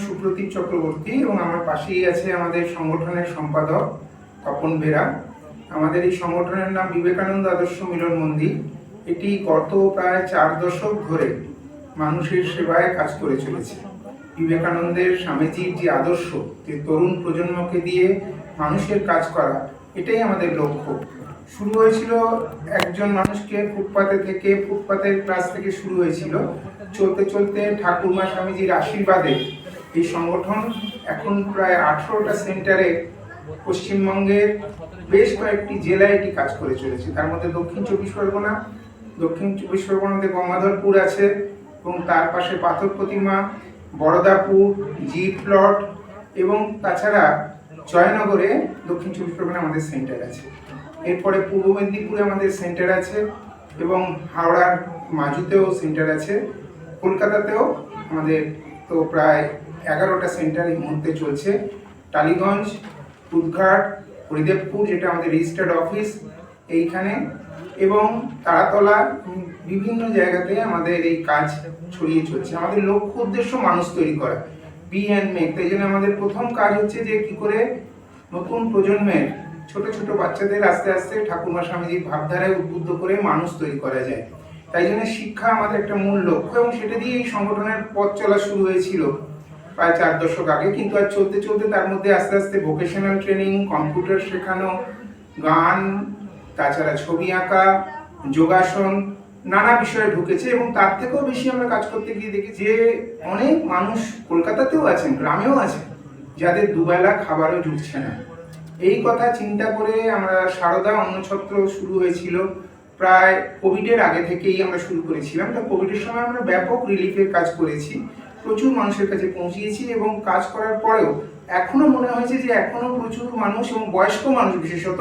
সুপ্রতীক চক্রবর্তী এবং আমার পাশেই আছে আমাদের সংগঠনের সম্পাদক তপন বেরা। আমাদের এই সংগঠনের নাম বিবেকানন্দ আদর্শ মিলন মন্দির। এটি গত প্রায় 4 দশক ধরে মানুষের সেবায় কাজ করে চলেছে। বিবেকানন্দের স্বামীজির যে আদর্শ, যে তরুণ প্রজন্মকে দিয়ে মানুষের কাজ করা, এটাই আমাদের লক্ষ্য। শুরু হয়েছিল একজন মানুষকে ফুটপাতের ক্লাস থেকে শুরু হয়েছিল। চলতে চলতে ঠাকুরমা স্বামীজির আশীর্বাদে এই সংগঠন এখন প্রায় 18টা সেন্টারে পশ্চিমবঙ্গের বেশ কয়েকটি জেলায় এটি কাজ করে চলেছে। তার মধ্যে দক্ষিণ চব্বিশ পরগনাতে গঙ্গাধরপুর আছে এবং তার পাশে পাথর প্রতিমা, বরদাপুর, জি প্লট এবং তাছাড়া জয়নগরে দক্ষিণ চব্বিশ পরগনা আমাদের সেন্টার আছে। এরপরে পূর্ব মেদিনীপুরে আমাদের সেন্টার আছে এবং হাওড়ার মাজুতেও সেন্টার আছে। কলকাতাতেও আমাদের তো প্রায় 11টা সেন্টার এই মুহূর্তে চলছে। টালিগঞ্জ, উদঘাট, হরিদেবপুর যেটা আমাদের রেজিস্টার্ড অফিস এইখানে, এবং তারাতলা, বিভিন্ন জায়গাতে আমাদের এই কাজ ছড়িয়ে চলছে। আমাদের লক্ষ্য উদ্দেশ্য মানুষ তৈরি করা, বি অ্যান্ড মেক। তাই জন্য আমাদের প্রথম কাজ হচ্ছে যে কি করে নতুন প্রজন্মের ছোট ছোট বাচ্চাদের আস্তে আস্তে ঠাকুরমা স্বামীজির ভাবধারায় উদ্বুদ্ধ করে মানুষ তৈরি করা যায়। তাই জন্য শিক্ষা আমাদের একটা মূল লক্ষ্য এবং সেটা দিয়ে এই সংগঠনের পথ চলা শুরু হয়েছিল প্রায় 4 দশক আগে। কিন্তু আর চলতে চলতে তার মধ্যে আস্তে আস্তে ভোকেশনাল ট্রেনিং, কম্পিউটার শেখানো, গান, তাছাড়া ছবি আঁকা, যোগাসন, নানা বিষয়ে ঢুকেছে। এবং তার থেকেও বেশি আমরা কাজ করতে গিয়ে দেখি যে অনেক মানুষ কলকাতাতেও আছেন, গ্রামেও আছেন, যাদের দুবেলা খাবারও জুটছে না। এই কথা চিন্তা করে আমরা সারদা অন্নছত্র শুরু হয়েছিল প্রায় কোভিডের আগে থেকেই আমরা শুরু করেছিলাম। তো কোভিডের সময় আমরা ব্যাপক রিলিফের কাজ করেছি, প্রচুর মানুষের কাছে পৌঁছিয়েছি এবং কাজ করার পরেও এখনো মনে হয়েছে যে এখনো প্রচুর মানুষ এবং বয়স্ক মানুষ বিশেষত,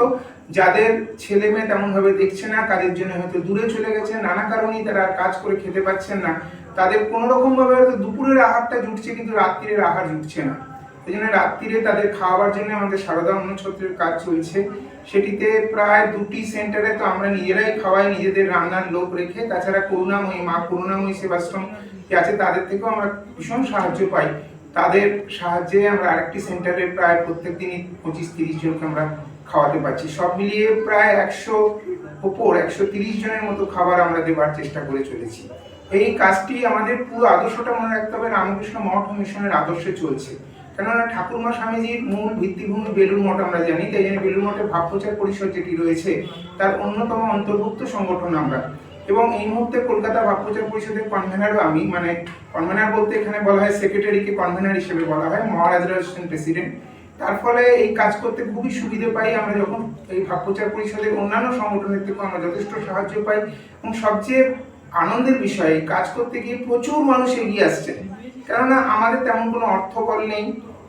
যাদের ছেলে মেয়ে তেমনভাবে দেখছে না, কাজের জন্য হয়তো দূরে চলে গেছে, নানা কারণেই তারা কাজ করে খেতে পাচ্ছেন না। তাদের কোনো রকম ভাবে হয়তো দুপুরের আহারটা জুটছে কিন্তু রাত্রির আহার জুটছে না। এই জন্য রাত্রিরে তাদের খাওয়ার জন্য আমাদের সারদা অন্নছত্রের কাজ চলছে। সেটিতে প্রায় 2টি সেন্টারে তো আমরা নিজেরাই খাওয়াই, নিজেদের রান্নার লোক রেখে। তাছাড়া মা করুণাময়ী সেবাশ্রম আছে, তাদের থেকেও আমরা ভীষণ সাহায্য পাই। তাদের সাহায্যে আমরা আরেকটি সেন্টারে প্রায় প্রত্যেক দিনই 25-30 জনকে আমরা খাওয়াতে পারছি। সব মিলিয়ে প্রায় 130 জনের মতো খাবার আমরা দেওয়ার চেষ্টা করে চলেছি। এই কাজটি আমাদের পুরো আদর্শটা মনে রাখতে হবে রামকৃষ্ণ মঠ মিশনের আদর্শে চলছে। কেননা ঠাকুরমা স্বামীজির মূল ভিত্তিভূমি বেলুড় মঠ আমরা জানি। তাই জন্য বেলুড় মঠের ভাবপ্রচার পরিষদ যেটি রয়েছে তার অন্যতম অন্তর্ভুক্ত সংগঠন আমরা। এবং এই মুহূর্তে কলকাতা ভাবপ্রচার পরিষদের কনভেনারও আমি, মানে কনভেনার বলতে এখানে বলা হয় সেক্রেটারিকে কনভেনার হিসেবে বলা হয়, মহারাজরা হচ্ছেন প্রেসিডেন্ট। তার ফলে এই কাজ করতে খুবই সুবিধে পাই আমরা। যখন এই ভাবপ্রচার পরিষদের অন্যান্য সংগঠনের থেকেও আমরা যথেষ্ট সাহায্য পাই এবং সবচেয়ে আনন্দের বিষয়, এই কাজ করতে গিয়ে প্রচুর মানুষ এগিয়ে আসছে। কেননা আমাদের তেমন কোনো অর্থবল নেই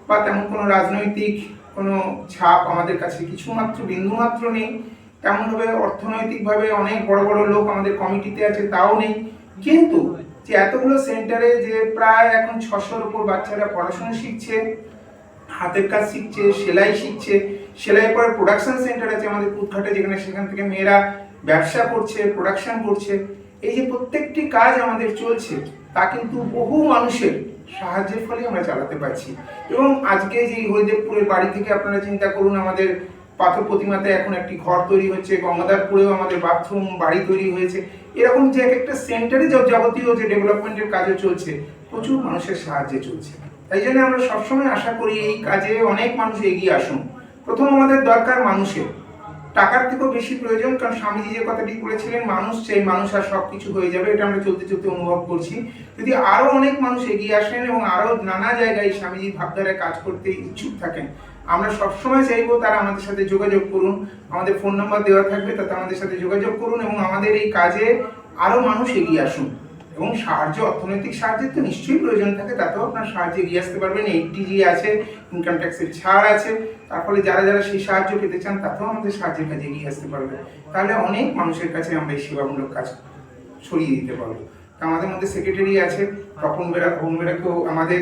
বা তেমন কোনো রাজনৈতিক কোনো ছাপ আমাদের কাছে কিছুমাত্র বিন্দুমাত্র নেই। তেমনভাবে অর্থনৈতিকভাবে অনেক বড় বড় লোক আমাদের কমিটিতে আছে তাও নেই। কিন্তু যে এতগুলো সেন্টারে যে প্রায় এখন 600-র উপর বাচ্চারা পড়াশোনা শিখছে, হাতের কাজ শিখছে, সেলাই শিখছে, সেলাই পরে প্রোডাকশন সেন্টার আছে আমাদের উদঘাটে, যেখানে সেখান থেকে মেয়েরা ব্যবসা করছে, প্রোডাকশন করছে। এই যে প্রত্যেকটি কাজ আমাদের চলছে তা কিন্তু বহু মানুষের সাহায্যের ফলে আমরা চালাতে পারছি। এবং আজকে যে হরিদেবপুরের বাড়ি থেকে আপনারা চিন্তা করুন, আমাদের পাথর প্রতিমাতে এখন একটি ঘর তৈরি হচ্ছে, গঙ্গাধরপুরেও আমাদের বাথরুম বাড়ি তৈরি হয়েছে। এরকম যে একটা সেন্টারে যাবতীয় যে ডেভেলপমেন্টের কাজও চলছে প্রচুর মানুষের সাহায্যে চলছে। তাই জন্য আমরা সবসময় আশা করি এই কাজে অনেক মানুষ এগিয়ে আসুন। প্রথম আমাদের দরকার মানুষের, টাকার থেকেও বেশি প্রয়োজন। কারণ স্বামীজি যে কথাটি বলেছিলেন, মানুষ চাই, মানুষ আর সবকিছু হয়ে যাবে, এটা আমরা চলতে চলতে অনুভব করছি। যদি আরো অনেক মানুষ এগিয়ে আসেন এবং আরো নানা জায়গায় স্বামীজির ভাবধারায় কাজ করতে ইচ্ছুক থাকেন, আমরা সবসময় চাইবো তারা আমাদের সাথে যোগাযোগ করুন। আমাদের ফোন নাম্বার দেওয়া থাকবে, তাতে আমাদের সাথে যোগাযোগ করুন এবং আমাদের এই কাজে আরো মানুষ এগিয়ে আসুন। এবং সাহায্য, অর্থনৈতিক সাহায্যের তো নিশ্চয়ই প্রয়োজন থাকে, তাতেও আপনার সাহায্যে এগিয়ে আসতে পারবেন। 80G আছে, ইনকাম ট্যাক্সের ছাড় আছে, তার ফলে যারা যারা সেই সাহায্য পেতে চান তাতেও আমাদের সাহায্যের কাজে এগিয়ে আসতে পারবে। তাহলে অনেক মানুষের কাছে আমরা এই সেবামূলক কাজ ছড়িয়ে দিতে পারবো। আমাদের মধ্যে সেক্রেটারি আছে তপন বেরা। কেউ আমাদের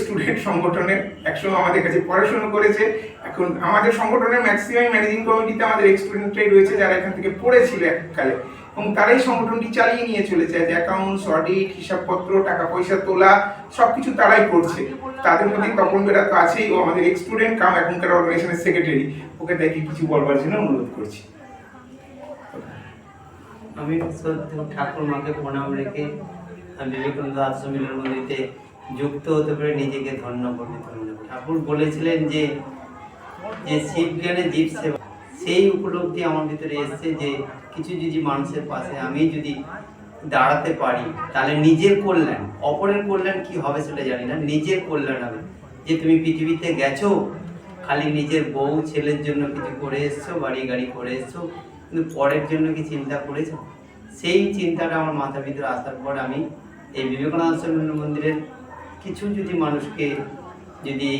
স্টুডেন্ট সংগঠনের, একসময় আমাদের কাছে পড়াশোনা করেছে। এখন আমাদের সংগঠনের ম্যাক্সিমাম ম্যানেজিং কমিটিতে আমাদের স্টুডেন্টরাই রয়েছে যারা এখান থেকে পড়েছিল এককালে। এবং তারাই সংগঠনটি চালিয়ে নিয়ে চলেছে। অ্যাকাউন্টস, অডিট, হিসাবপত্র, টাকা পয়সা তোলা সবকিছু তারাই করছে। তাদের মধ্যে তপন বেরা তো আছেই, ও আমাদের এক্স স্টুডেন্ট কাম এখনকার অর্গানাইজেশনের সেক্রেটারি। ওকে দেখে কিছু বলবার জন্য অনুরোধ করছি। আমি সত্যি ঠাকুর মাকে প্রণাম রেখে বিবেকানন্দ আশ্রমের মন্দিরে যুক্ত হতে পারে নিজেকে ধন্য করি। ঠাকুর বলেছিলেন যে শিব জ্ঞানে জীব সেবা, সেই উপলব্ধি আমার ভিতরে এসছে যে কিছু যদি মানুষের পাশে আমি যদি দাঁড়াতে পারি তাহলে নিজের কল্যাণ, অপরের কল্যাণ কি হবে সেটা জানি না, নিজের কল্যাণ হবে। যে তুমি পৃথিবীতে গেছো খালি নিজের বউ ছেলের জন্য কিছু করে এসছো, বাড়ি গাড়ি করে এসছো, কিন্তু পরের জন্য কি চিন্তা করেছো? সেই চিন্তাটা আমার মাথার ভিতরে আসার পর আমি এই বিবেকানন্দ মন্দিরের কিছু যদি মানুষকে যদি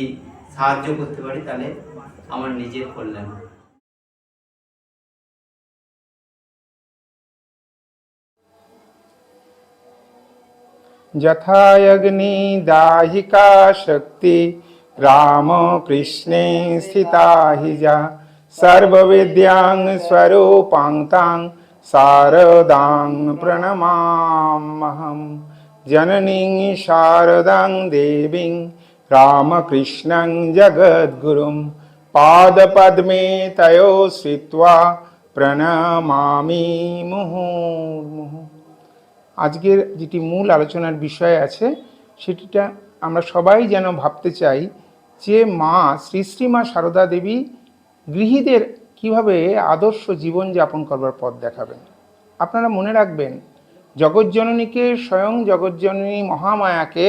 সাহায্য করতে পারি তাহলে আমার নিজের কল্যাণ। যথাগ্নি দাহিকা শক্তি রাম কৃষ্ণে স্থিতা হি যা সর্ববিদ্যাং স্বরূপাং তাং শারদাং প্রণমাম্যহম। জননীং শারদাং দেবীং রামকৃষ্ণং জগদ্গুরুম পাদপদ্মে তয়ো শ্রিত্বা প্রণমামি মুহুর্মুহু। আজকের যেটি মূল আলোচনার বিষয় আছে সেটিটা আমরা সবাই যেন ভাবতে চাই যে মা শ্রী শ্রী মা সারদা দেবী গৃহীদের কিভাবে আদর্শ জীবনযাপন করবার পথ দেখাবেন। আপনারা মনে রাখবেন, জগজ্জননীকে, স্বয়ং জগজ্জননী মহামায়াকে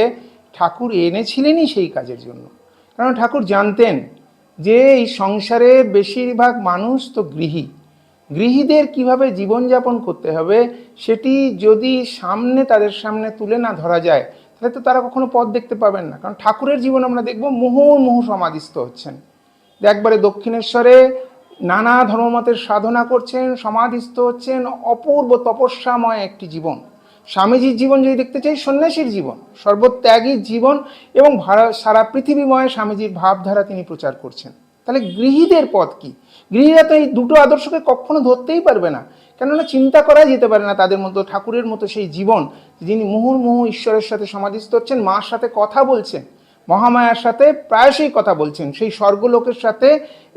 ঠাকুর এনেছিলেনই সেই কাজের জন্য। কারণ ঠাকুর জানতেন যে এই সংসারে বেশিরভাগ মানুষ তো গৃহী, গৃহীদের কিভাবে জীবনযাপন করতে হবে সেটি যদি তাদের সামনে তুলে না ধরা যায় তাহলে তো তারা কখনো পথ দেখতে পাবেন না। কারণ ঠাকুরের জীবন আমরা দেখব মুহুর্মুহু সমাধিস্থ হচ্ছেন, একবারে দক্ষিণেশ্বরে নানা ধর্মমতের সাধনা করছেন, সমাধিস্থ হচ্ছেন, অপূর্ব তপস্যাময় একটি জীবন। স্বামীজির জীবন যদি দেখতে চাই, সন্ন্যাসীর জীবন, সর্বত্যাগীর জীবন, এবং সারা পৃথিবীময় স্বামীজির ভাবধারা তিনি প্রচার করছেন। তাহলে গৃহীদের পথ কি? গৃহীরা তো এই দুটো আদর্শকে কখনো ধরতেই পারবে না, কেননা চিন্তা করা যেতে পারে না তাদের মতো ঠাকুরের মতো সেই জীবন, যিনি মুহুর্মুহু ঈশ্বরের সাথে সমাধিস্থ হচ্ছেন, মার সাথে কথা বলছেন, মহামায়ার সাথে প্রায়শই কথা বলছেন, সেই স্বর্গলোকের সাথে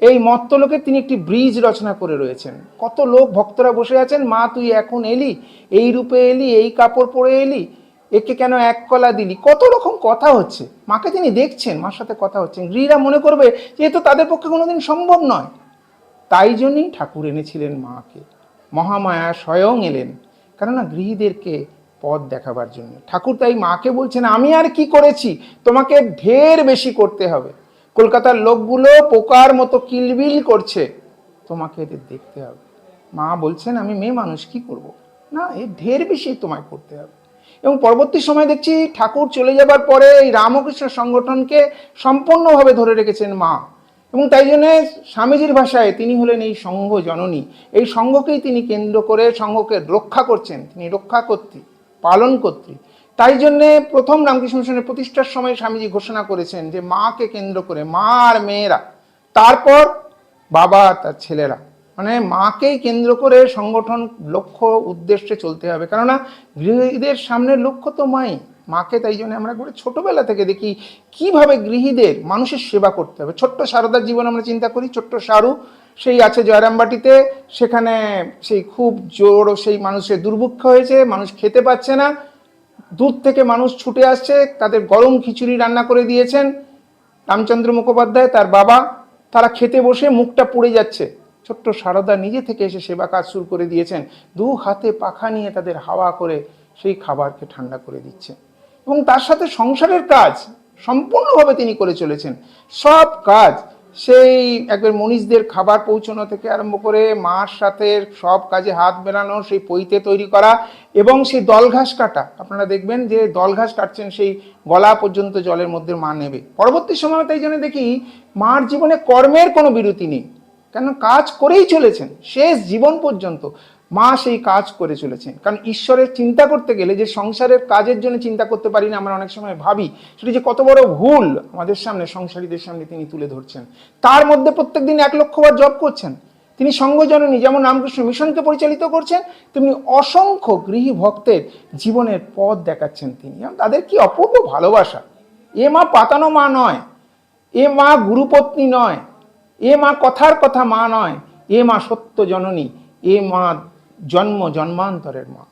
এই মর্তলোকের তিনি একটি ব্রিজ রচনা করে রয়েছেন। কত লোক ভক্তরা বসে আছেন, মা তুই এখন এলি, এই রূপে এলি, এই কাপড় পরে এলি, একে কেন এক কলা দিলি, কত রকম কথা হচ্ছে। মাকে তিনি দেখছেন, মার সাথে কথা হচ্ছেন। গৃহীরা মনে করবে যে এ তো তাদের পক্ষে কোনোদিন সম্ভব নয়। তাই জন্যই ঠাকুর এনেছিলেন মাকে, মহামায়া স্বয়ং এলেন, কেননা গৃহীদেরকে পথ দেখাবার জন্য। ঠাকুর তাই মাকে বলছেন, আমি আর কি করেছি, তোমাকে ঢের বেশি করতে হবে। কলকাতার লোকগুলো পোকার মতো কিলবিল করছে, তোমাকে এদের দেখতে হবে। মা বলছেন, আমি মেয়ে মানুষ, কি করব না, এর ঢের বেশি তোমায় করতে হবে। এবং পরবর্তী সময় দেখছি ঠাকুর চলে যাবার পরে এই রামকৃষ্ণ সংগঠনকে সম্পূর্ণভাবে ধরে রেখেছেন মা। এবং তাই জন্য স্বামীজির ভাষায় তিনি হলেন এই সংঘ জননী। এই সংঘকেই তিনি কেন্দ্র করে সংঘকে রক্ষা করছেন, তিনি রক্ষাকর্ত্রী, পালন কর্ত্রী। তাই জন্যে প্রথম রামকৃষ্ণ মিশনের প্রতিষ্ঠার সময় স্বামীজি ঘোষণা করেছেন যে মাকে কেন্দ্র করে, মা আর মেয়েরা, তারপর বাবা তার ছেলেরা, মানে মাকেই কেন্দ্র করে সংগঠন লক্ষ্য উদ্দেশ্যে চলতে হবে। কেননা গৃহীদের সামনের লক্ষ্য তো মাকে। তাই জন্য আমরা একবারে ছোটবেলা থেকে দেখি কিভাবে গৃহীদের মানুষের সেবা করতে হবে। ছোট্ট সারদার জীবন আমরা চিন্তা করি, ছোট্ট সারু সেই আছে জয়রামবাটিতে, সেখানে সেই খুব জোর সেই মানুষের দুর্ভিক্ষ হয়েছে, মানুষ খেতে পাচ্ছে না, দূর থেকে মানুষ ছুটে আসছে, তাদের গরম খিচুড়ি রান্না করে দিয়েছেন রামচন্দ্র মুখোপাধ্যায় তার বাবা, তারা খেতে বসে মুখটা পুড়ে যাচ্ছে। ছোট্ট সারদা নিজে থেকে এসে সেবা কাজ শুরু করে দিয়েছেন, দু হাতে পাখা নিয়ে তাদের হাওয়া করে সেই খাবারকে ঠান্ডা করে দিচ্ছে। এবং তার সাথে সংসারের কাজ সম্পূর্ণভাবে তিনি করে চলেছেন, সব কাজ, সেই একবার মনীষদের খাবার পৌঁছানো থেকে আরম্ভ করে মার সাথে সব কাজে হাত মেলানো, সেই পৈতে তৈরি করা, এবং সেই দলঘাস কাটা। আপনারা দেখবেন যে দলঘাস কাটছেন, সেই গলা পর্যন্ত জলের মধ্যে মা নেবে। পরবর্তী সময় তাই জন্য দেখি মার জীবনে কর্মের কোনো বিরতি নেই, কেন কাজ করেই চলেছেন শেষ জীবন পর্যন্ত। মা সেই কাজ করে চলেছেন, কারণ ঈশ্বরের চিন্তা করতে গেলে যে সংসারের কাজের জন্য চিন্তা করতে পারি না আমরা অনেক সময় ভাবি, সেটি যে কত বড় ভুল আমাদের সামনে, সংসারীদের সামনে তিনি তুলে ধরছেন। তার মধ্যে প্রত্যেক দিন 1,00,000 বার জপ করছেন, তিনি সঙ্গজননী যেমন রামকৃষ্ণ মিশনকে পরিচালিত করছেন, তেমনি অসংখ্য গৃহী ভক্তের জীবনের পথ দেখাচ্ছেন তিনি। তাদের কি অপূর্ব ভালোবাসা! এ মা পাতানো মা নয়, এ মা গুরুপত্নী নয়, এ মা কথার কথা মা নয়, এ মা সত্য জননী, এ মা জন্ম জন্মান্তরের মা।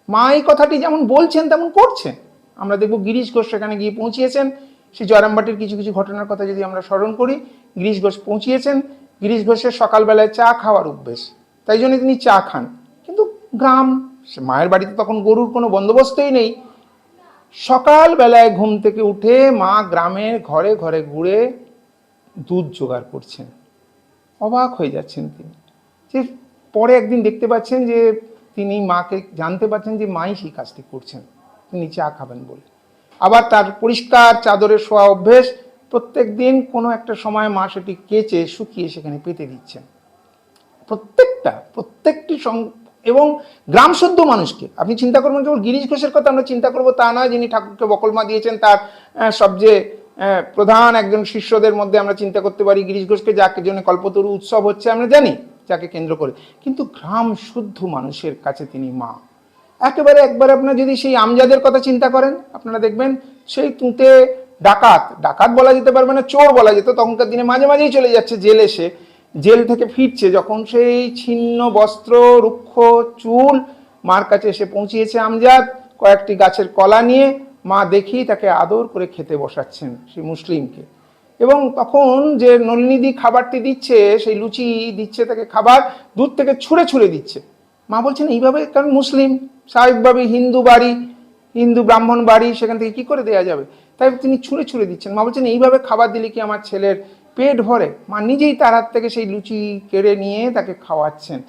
মা এই কথাটি যেমন বলছেন তেমন করছেন। আমরা দেখব গিরিশ ঘোষ সেখানে গিয়ে পৌঁছিয়েছেন। সেই জয়রামবাটির কিছু কিছু ঘটনার কথা যদি আমরা স্মরণ করি, গিরিশ ঘোষ পৌঁছিয়েছেন। গিরিশ ঘোষের সকালবেলায় চা খাওয়ার অভ্যেস, তাই জন্য তিনি চা খান। কিন্তু গ্রাম, মায়ের বাড়িতে তখন গরুর কোনো বন্দোবস্তই নেই। সকালবেলায় ঘুম থেকে উঠে মা গ্রামের ঘরে ঘরে ঘুরে দুধ জোগাড় করছেন। অবাক হয়ে যাচ্ছেন তিনি, যে পরে একদিন দেখতে পাচ্ছেন যে তিনি মাকে জানতে পারছেন যে মাই সেই কাজটি করছেন, তিনি চা খাবেন বলে। আবার তার পরিষ্কার চাদরে শোয়া অভ্যেস, প্রত্যেক দিন কোনো একটা সময় মা সেটি কেচে শুকিয়ে সেখানে পেতে দিচ্ছেন। প্রত্যেকটি এবং গ্রাম শুদ্ধ মানুষকে আপনি চিন্তা করবেন। কেবল গিরিশ ঘোষের কথা আমরা চিন্তা করবো তা নয়, যিনি ঠাকুরকে বকলমা দিয়েছেন তার সবচেয়ে প্রধান একজন শিষ্যদের মধ্যে আমরা চিন্তা করতে পারি গিরিশ ঘোষকে, যাকে জন্য কল্পতরু উৎসব হচ্ছে আমরা জানি, যাকে কেন্দ্র করে। কিন্তু গ্রাম শুদ্ধ মানুষের কাছে তিনি মা। একেবারে একবার আপনার যদি সেই আমজাদের কথা চিন্তা করেন, আপনারা দেখবেন সেই তুঁতে ডাকাত বলা যেতে পারবে না, চোর বলা যেত তখনকার দিনে, মাঝে মাঝেই চলে যাচ্ছে জেলে, সে জেল থেকে ফিরছে যখন সেই ছিন্ন বস্ত্র রুক্ষ চুল মার কাছে এসে পৌঁছিয়েছে আমজাদ, কয়েকটি গাছের কলা নিয়ে মা দেখি তাকে আদর করে খেতে বসাচ্ছেন সেই মুসলিমকে। এবং তখন যে নলিনীদি খাবারটি দিচ্ছে, সেই লুচি দিচ্ছে তাকে খাবার, দুধ থেকে ছুঁড়ে ছুঁড়ে দিচ্ছে। মা বলছেন এইভাবে, কারণ মুসলিম স্বাভাবিকভাবে হিন্দু বাড়ি, হিন্দু ব্রাহ্মণ বাড়ি, সেখান থেকে কি করে দেয়া যাবে, তাই তিনি ছুঁড়ে ছুঁড়ে দিচ্ছেন। মা বলছেন এইভাবে খাবার দিলে কি আমার ছেলের পেট ভরে? মা নিজেই তার হাত থেকে সেই লুচি কেড়ে নিয়ে তাকে খাওয়াচ্ছেন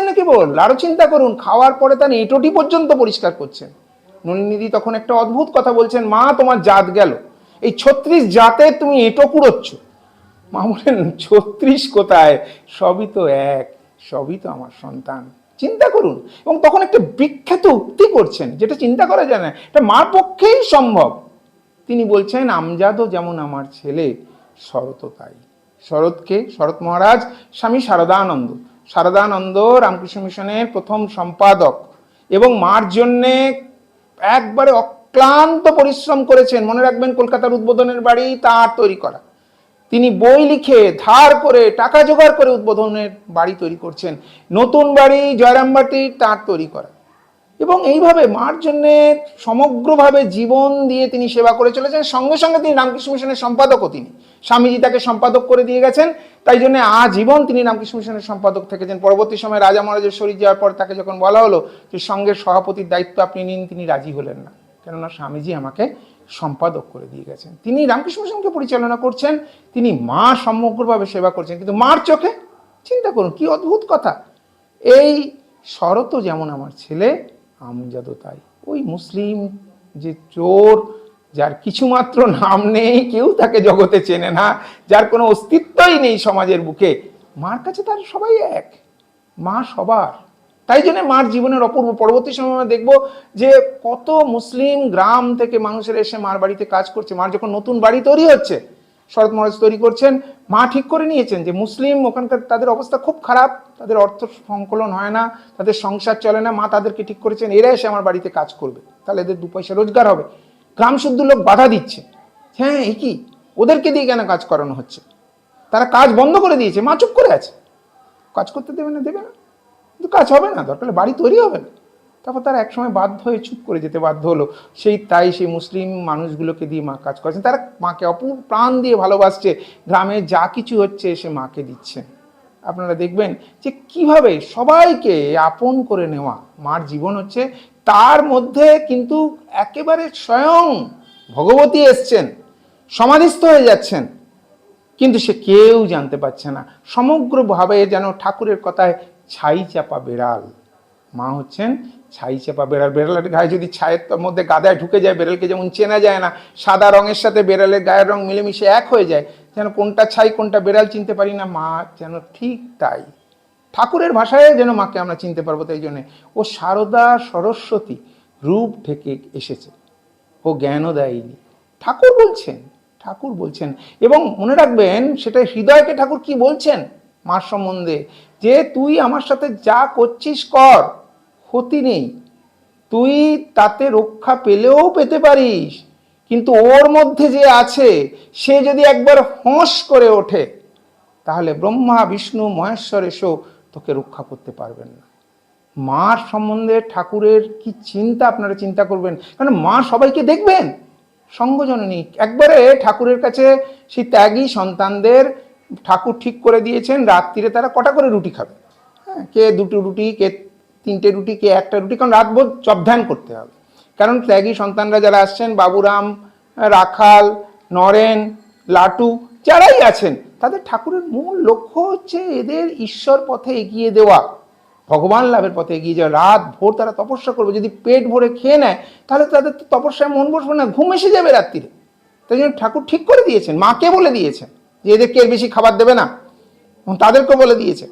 না কেবল, আরো চিন্তা করুন, খাওয়ার পরে তার এঁটোটি পর্যন্ত পরিষ্কার করছেন। নলিনীদি তখন একটা অদ্ভুত কথা বলছেন, মা তোমার জাত গেল, এই 36 জাতে তুমি এঁটো কুড়োচ্ছ। মা বলেন 36 কোথায়, সবই তো এক, সবই তো আমার সন্তান। চিন্তা করুন। এবং তখন একটা বিখ্যাত উক্তি করছেন, যেটা চিন্তা করা যায় না, এটা মার পক্ষেই সম্ভব। তিনি বলছেন আমজাদও যেমন আমার ছেলে, শরৎও তাই। শরৎকে, শরৎ মহারাজ স্বামী শারদানন্দ রামকৃষ্ণ মিশনের প্রথম সম্পাদক, এবং মার জন্যে একবারে অক্লান্ত পরিশ্রম করেছেন। মনে রাখবেন, কলকাতার উদ্বোধনের বাড়ি তার তৈরি করা। তিনি বই লিখে ধার করে টাকা জোগাড় করে উদ্বোধনের বাড়ি তৈরি করছেন। নতুন বাড়ি জয়রামবাটি তার তৈরি করা। এবং এইভাবে মার জন্যে সমগ্রভাবে জীবন দিয়ে তিনি সেবা করে চলেছেন। সঙ্গে সঙ্গে তিনি রামকৃষ্ণ মিশনের সম্পাদকও। তিনি, স্বামীজি তাকে সম্পাদক করে দিয়ে গেছেন, তাই জন্য আজীবন তিনি রামকৃষ্ণ মিশনের সম্পাদক থেকেছেন। পরবর্তী সময় রাজা মহারাজের শরীর যাওয়ার পর তাকে যখন বলা হলো যে সঙ্গের সভাপতির দায়িত্ব আপনি নিন, তিনি রাজি হলেন না, কেননা স্বামীজি আমাকে সম্পাদক করে দিয়ে গেছেন। তিনি রামকৃষ্ণ মিশনকে পরিচালনা করছেন, তিনি মা সমগ্রভাবে সেবা করছেন। কিন্তু মার চোখে চিন্তা করুন কি অদ্ভুত কথা, এই শরৎও যেমন আমার ছেলে, আমজাদও তাই। ওই মুসলিম যে চোর, যার কিছুমাত্র নাম নেই, কেউ তাকে জগতে চেনে না, যার কোনো অস্তিত্বই নেই সমাজের বুকে, মার কাছে তার সবাই এক, মা সবার। তাই জন্য মার জীবনের অপূর্ব। পরবর্তী সময় আমরা দেখবো যে কত মুসলিম গ্রাম থেকে মানুষের এসে মার বাড়িতে কাজ করছে। মার যখন নতুন বাড়ি তৈরি হচ্ছে, শরৎ মহারাজ তৈরি করছেন, মা ঠিক করে নিয়েছেন যে মুসলিম ওখানকার তাদের অবস্থা খুব খারাপ, তাদের অর্থ সংকলন হয় না, তাদের সংসার চলে না। মা তাদেরকে ঠিক করেছেন এরা এসে আমার বাড়িতে কাজ করবে, তাহলে এদের 2 পয়সা রোজগার হবে। গ্রাম শুদ্ধ লোক বাধা দিচ্ছে, হ্যাঁ এ কি, ওদেরকে দিয়ে কেন কাজ করানো হচ্ছে? তারা কাজ বন্ধ করে দিয়েছে, মা চুপ করে আছে, কাজ করতে দেবে না, কিন্তু কাজ হবে না, দরকার বাড়ি তৈরি হবে না। তারপর তারা একসময় বাধ্য হয়ে চুপ করে যেতে বাধ্য হলো। সেই মুসলিম মানুষগুলোকে দিয়ে মা কাজ করছেন, তারা মাকে অপূর্ব প্রাণ দিয়ে ভালোবাসছে, গ্রামে যা কিছু হচ্ছে সে মাকে দিচ্ছেন। আপনারা দেখবেন যে কিভাবে সবাইকে আপন করে নেওয়া মার জীবন হচ্ছে। তার মধ্যে কিন্তু একেবারে স্বয়ং ভগবতী এসছেন, সমাধিস্থ হয়ে যাচ্ছেন, কিন্তু সে কেউ জানতে পারছে না। সমগ্রভাবে যেন ঠাকুরের কথায় ছাই চাপা বেড়াল। মা হচ্ছেন ছাই চাপা বেড়াল। বেড়ালের গায়ে যদি ছায়ের মধ্যে গাদায় ঢুকে যায়, বেড়ালকে যেমন চেনা যায় না, সাদা রঙের সাথে বেড়ালের গায়ের রং মিলেমিশে এক হয়ে যায়, যেন কোনটা ছাই কোনটা বেড়াল চিনতে পারি না, মা যেন ঠিক তাই। ঠাকুরের ভাষায় যেন মাকে আমরা চিনতে পারবো। তাই জন্যে ও শারদা সরস্বতী রূপ ঢেকে এসেছে, ও জ্ঞানও দেয়নি, ঠাকুর বলছেন। এবং মনে রাখবেন সেটা হৃদয়কে ঠাকুর কি বলছেন মার সম্বন্ধে, যে তুই আমার সাথে যা করছিস কর, ক্ষতি নেই, তুই তাতে রক্ষা পেলেও পেতে পারিস, কিন্তু ওর মধ্যে যে আছে সে যদি একবার হোঁশ করে ওঠে তাহলে ব্রহ্মা বিষ্ণু মহেশ্বর এসেও তোকে রক্ষা করতে পারবেন না। মার সম্বন্ধে ঠাকুরের কি চিন্তা, আপনারা চিন্তা করবেন, কারণ মা সবাইকে দেখবেন, সঙ্গজননী। একবারে ঠাকুরের কাছে সেই ত্যাগী সন্তানদের ঠাকুর ঠিক করে দিয়েছেন রাত্রিরে তারা কটা করে রুটি খাবে। হ্যাঁ, কে 2টো রুটি, কে 3টে রুটি, কে 1টা রুটি, কারণ রাতভর জবধান করতে হবে। কারণ ত্যাগী সন্তানরা যারা আসছেন, বাবুরাম, রাখাল, নরেন, লাটু, যারাই আছেন, তাদের ঠাকুরের মূল লক্ষ্য হচ্ছে এদের ঈশ্বর পথে এগিয়ে দেওয়া, ভগবান লাভের পথে এগিয়ে যাওয়া। রাত ভোর তারা তপস্যা করবে, যদি পেট ভরে খেয়ে নেয় তাহলে তাদের তো তপস্যায় মন বসবে না, ঘুম এসে যাবে রাত্রিরে। তাই জন্য ঠাকুর ঠিক করে দিয়েছেন, মাকে বলে দিয়েছেন যে এদেরকে এর বেশি খাবার দেবে না, এবং তাদেরকে বলে দিয়েছেন।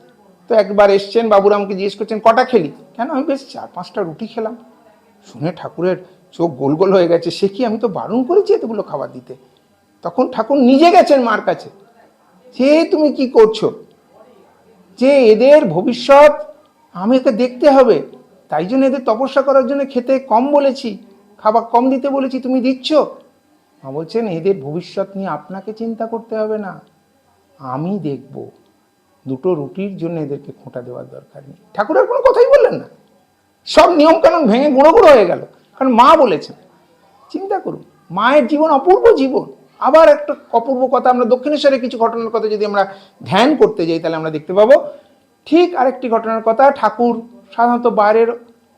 তো একবার এসছেন, বাবুরামকে জিজ্ঞেস করছেন কটা খেলি, কেন, আমি বেশ 4-5টা রুটি খেলাম। শুনে ঠাকুরের চোখ গোল গোল হয়ে গেছে, সে কি, আমি তো বারণ করেছি এতগুলো খাবার দিতে। তখন ঠাকুর নিজে গেছেন মার কাছে, যে তুমি কি করছো, যে এদের ভবিষ্যৎ আমি একে দেখতে হবে, তাই জন্য এদের তপস্যা করার জন্য খেতে কম বলেছি, খাবার কম দিতে বলেছি, তুমি দিচ্ছ। মা বলছেন এদের ভবিষ্যৎ নিয়ে আপনাকে চিন্তা করতে হবে না, আমি দেখব, 2টো রুটির জন্য এদেরকে খোঁটা দেওয়ার দরকার নেই। ঠাকুর আর কোনো কথাই বললেন না, সব নিয়মকানুন ভেঙে গুঁড়ো গুঁড়ো হয়ে গেল, কারণ মা বলেছেন। চিন্তা করুন, মায়ের জীবন অপূর্ব জীবন। আবার একটা অপূর্ব কথা, আমরা দক্ষিণেশ্বরের কিছু ঘটনার কথা যদি আমরা ধ্যান করতে যাই তাহলে আমরা দেখতে পাবো ঠিক আরেকটি ঘটনার কথা। ঠাকুর সাধারণত বাইরের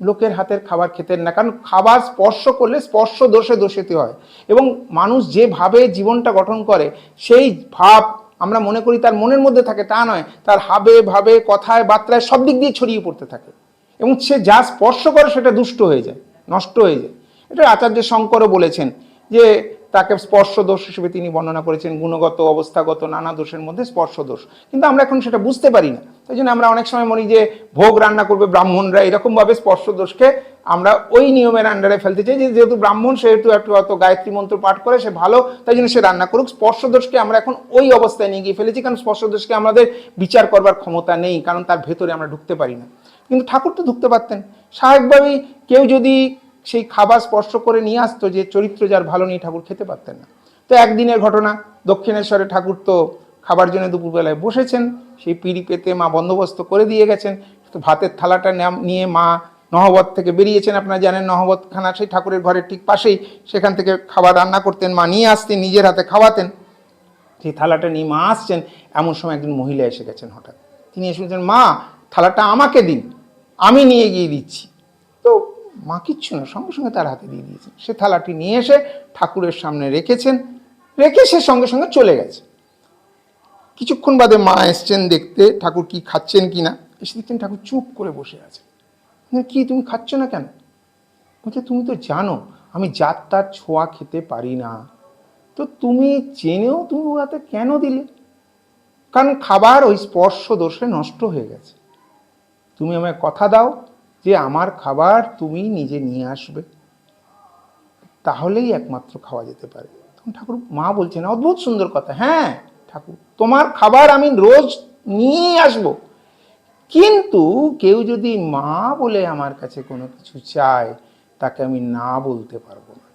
লোকের হাতের খাবার খেতেন না, কারণ খাবার স্পর্শ করলে স্পর্শ দোষে দোষিত হয়, এবং মানুষ যেভাবে জীবনটা গঠন করে সেই ভাব আমরা মনে করি তার মনের মধ্যে থাকে, তা নয়, তার হাবে ভাবে কথায় বার্তায় সব দিক দিয়ে ছড়িয়ে পড়তে থাকে, এবং সে যা স্পর্শ করে সেটা দুষ্ট হয়ে যায়, নষ্ট হয়ে যায়। এটা আচার্য শঙ্করও বলেছেন যে তাকে স্পর্শ দোষ হিসেবে তিনি বর্ণনা করেছেন, গুণগত অবস্থাগত নানা দোষের মধ্যে স্পর্শ দোষ। কিন্তু আমরা এখন সেটা বুঝতে পারি না, তাই জন্য আমরা অনেক সময় মনে যে ভোগ রান্না করবে ব্রাহ্মণরা, এরকমভাবে স্পর্শ দোষকে আমরা ওই নিয়মের আন্ডারে ফেলতে চাই, যে যেহেতু ব্রাহ্মণ সেহেতু একটু অত গায়ত্রী মন্ত্র পাঠ করে, সে ভালো, তাই জন্য সে রান্না করুক। স্পর্শ দোষকে আমরা এখন ওই অবস্থায় নিয়ে গিয়ে ফেলেছি, কারণ স্পর্শ দোষকে আমাদের বিচার করবার ক্ষমতা নেই, কারণ তার ভেতরে আমরা ঢুকতে পারি না। কিন্তু ঠাকুর তো ঢুকতে পারতেন। স্বাভাবিকভাবেই কেউ যদি সেই খাবার স্পর্শ করে নিয়ে আসতো, যে চরিত্র যার ভালো নেই, ঠাকুর খেতে পারতেন না। তো একদিনের ঘটনা, দক্ষিণেশ্বরে ঠাকুর তো খাবার জন্য দুপুরবেলায় বসেছেন, সেই পিঁড়ি পেতে মা বন্দোবস্ত করে দিয়ে গেছেন। তো ভাতের থালাটা নিয়ে মা নহবত থেকে বেরিয়েছেন, আপনারা জানেন নহবতখানা সেই ঠাকুরের ঘরের ঠিক পাশেই, সেখান থেকে খাবার রান্না করতেন, মা নিয়ে আসতেন, নিজের হাতে খাওয়াতেন। সেই থালাটা নিয়ে মা আসছেন, এমন সময় একজন মহিলা এসে গেছেন হঠাৎ। তিনি এসে বলছেন, মা থালাটা আমাকে দিন, আমি নিয়ে গিয়ে দিচ্ছি। তো মা কিচ্ছু না, সঙ্গে সঙ্গে তার হাতে দিয়ে দিয়েছেন। সে থালাটি নিয়ে এসে ঠাকুরের সামনে রেখেছেন, রেখে সে সঙ্গে সঙ্গে চলে গেছে। কিছুক্ষণ বাদে মা এসছেন দেখতে ঠাকুর কি খাচ্ছেন কিনা, এসে দেখছেন ঠাকুর চুপ করে বসে আছে। কি, তুমি খাচ্ছ না কেন? বলছে, তুমি তো জানো আমি জাত তার ছোঁয়া খেতে পারি না, তো তুমি জেনেও তুমি ওর হাতে কেন দিলে? কারণ খাবার ওই স্পর্শ দোষে নষ্ট হয়ে গেছে। তুমি আমায় কথা দাও যে আমার খাবার তুমি নিজে নিয়ে আসবে, তাহলেই একমাত্র খাওয়া যেতে পারে। তখন ঠাকুর, মা বলছেন অদ্ভুত সুন্দর কথা, হ্যাঁ ঠাকুর, তোমার খাবার আমি রোজ নিয়ে আসবো, কিন্তু কেউ যদি মা বলে আমার কাছে কোনো কিছু চায়, তাকে আমি না বলতে পারবো না।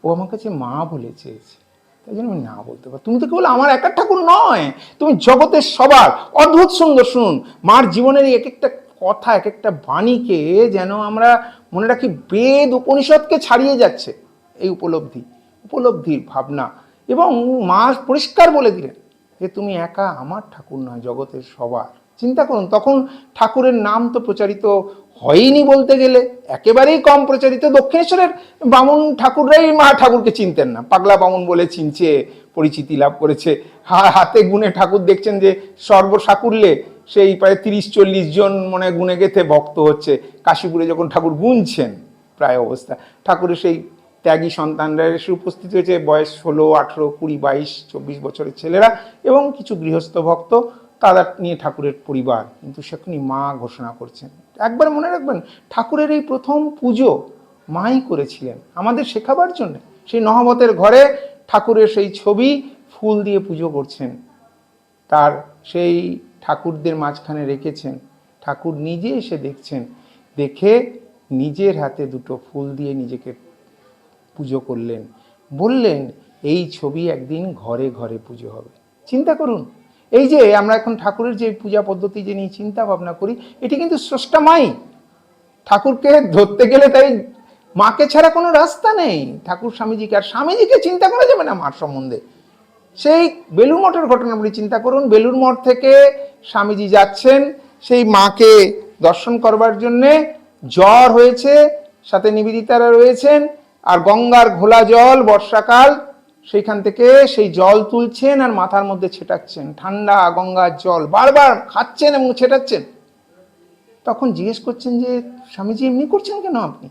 ও আমার কাছে মা বলে চেয়েছে, তাই জন্য আমি না বলতে পারবো। তুমি তো কেবল আমার একার ঠাকুর নয়, তুমি জগতের সবার। অদ্ভুত সুন্দর, শুনুন, মার জীবনের এক একটা কথা, এক একটা বাণীকে যেন আমরা মনে রাখি, বেদ উপনিষদকে ছাড়িয়ে যাচ্ছে এই উপলব্ধির ভাবনা। এবং মা পরিষ্কার বলে দিলেন যে তুমি একা আমার ঠাকুর নয়, জগতের সবার। চিন্তা করুন, তখন ঠাকুরের নাম তো প্রচারিত হয়নি, বলতে গেলে একেবারেই কম প্রচারিত। দক্ষিণেশ্বরের বামুন ঠাকুররাই মা ঠাকুরকে চিনতেন না, পাগলা বামুন বলে চিনছে, পরিচিতি লাভ করেছে। হাতে গুনে ঠাকুর দেখছেন যে সর্বসাকুল্যে সেই প্রায় 30-40 জন মনে গুনে গেথে ভক্ত হচ্ছে। কাশীপুরে যখন ঠাকুর গুনছেন প্রায় অবস্থা, ঠাকুরের সেই ত্যাগী সন্তানরা এসে উপস্থিত হয়েছে, বয়স 16, 18, 20, 22, 24 বছরের ছেলেরা, এবং কিছু গৃহস্থ ভক্ত, তাদের নিয়ে ঠাকুরের পরিবার। কিন্তু সেখানে মা ঘোষণা করছেন। একবার মনে রাখবেন, ঠাকুরের এই প্রথম পুজো মাই করেছিলেন আমাদের শেখাবার জন্য। সেই নহবতের ঘরে ঠাকুরের সেই ছবি ফুল দিয়ে পুজো করছেন, তার সেই ঠাকুরদের মাঝখানে রেখেছেন, ঠাকুর নিজে এসে দেখছেন, দেখে নিজের হাতে দুটো ফুল দিয়ে নিজেকে পুজো করলেন, বললেন এই ছবি একদিন ঘরে ঘরে পুজো হবে। চিন্তা করুন, এই যে আমরা এখন ঠাকুরের যে পূজা পদ্ধতি যে নিয়ে চিন্তা ভাবনা করি, এটি কিন্তু স্রষ্টা মাই। ঠাকুরকে ধরতে গেলে তাই মাকে ছাড়া কোনো রাস্তা নেই। ঠাকুর স্বামীজিকে, আর স্বামীজিকে চিন্তা করা যাবে না মার সম্বন্ধে। সেই বেলুড় মঠের ঘটনাগুলি চিন্তা করুন। বেলুড় মঠ থেকে স্বামীজি যাচ্ছেন সেই মাকে দর্শন করবার জন্যে, জ্বর হয়েছে, সাথে নিবেদিতারা রয়েছেন, আর গঙ্গার ঘোলা জল বর্ষাকাল, সেইখান থেকে সেই জল তুলছেন আর মাথার মধ্যে ছেটাচ্ছেন, ঠান্ডা গঙ্গার জল বারবার খাচ্ছেন এবং ছেটাচ্ছেন। তখন জিজ্ঞেস করছেন যে স্বামীজি এমনি করছেন কেন আপনি?